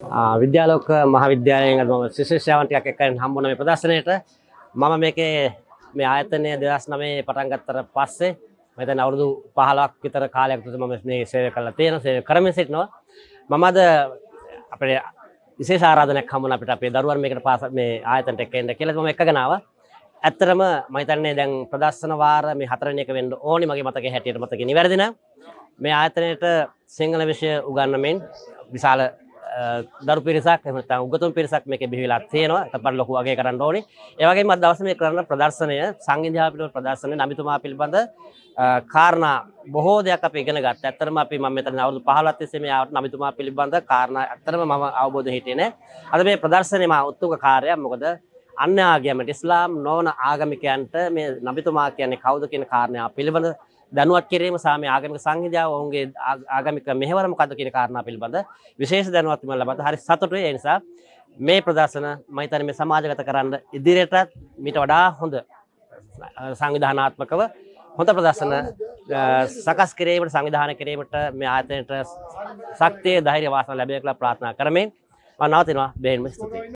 විද්‍යාලෝක මහාවිද්‍යාලයෙන් මම ශිෂ්‍යයන් ටිකක් එක්කගෙන හම්බුණා මේ ප්‍රදර්ශනයට. මම මේකේ මේ ආයතනය 2009 පටන් ගත්තට පස්සේ මම හිතන්නේ අවුරුදු 15ක් විතර කාලයක් තුළ මම මේ සේවය කළා තියෙනවා. සේවය කරමින් සිටිනවා. මම අද අපේ විශේෂ ආරාධනයක් හම්බුණා අපිට අපේ දරුවන් මේකට මේ ආයතනයට එක්ක එන්න කියලා මම එක්කගෙන ආවා. ඇත්තටම මම හිතන්නේ දැන් ප්‍රදර්ශන වාර මේ 4 වෙනි එක වෙන්න ඕනි මගේ මතකයේ හැටියට මතකේ නිවැරදි නම් මේ ආයතනයේට සිංහල විෂය උගන්වමින් විශාල දරු පිරිසක් එහෙම නැත්නම් උගතුන් පිරිසක් මේකේ බිහිවිලා තියෙනවා. ඒකපත් ලොකු අගය කරන්න ඕනේ. ඒ වගේම අද දවසේ මේ කරන ප්‍රදර්ශනය සංවිධානය පිළිබඳ ප්‍රදර්ශනය නමිතුමා පිළිබඳ කාරණා බොහෝ දෙයක් අපි ඉගෙන ගත්තා. ඇත්තටම අපි මම මෙතන අවුරුදු 15ක් තිස්සේ මේ ආවට නමිතුමා පිළිබඳ කාරණා ඇත්තටම මම අවබෝධ හිටියේ නෑ. අද මේ ප්‍රදර්ශනයේ මා උත්තුක කාර්යයක් මොකද අන්‍ය ආගමකට ඉස්ලාම් නොවන ආගමිකයන්ට මේ නබිතුමා කියන්නේ කවුද කියන කාරණා පිළිබඳ දැනුවත් කිරීම සහ මේ ආගමික සංහිඳියාව ඔවුන්ගේ ආගමික මෙහෙවර මොකද්ද කියන කාරණා පිළිබඳ විශේෂ දැනුවත් වීම ලබා හරි සතුටුයි. ඒ නිසා මේ ප්‍රදර්ශන මම හිතන්නේ මේ සමාජගත කරන්න ඉදිරියටත් මීට වඩා හොඳ සංවිධානාත්මකව හොඳ ප්‍රදර්ශන සකස් කිරීමට සංවිධානය කිරීමට මේ ආයතනයට ශක්තිය ධෛර්ය වාසනාව ලැබෙයි කියලා ප්‍රාර්ථනා කරමින් මම නවතිනවා. බෙහෙන්ම ස්තුතියි.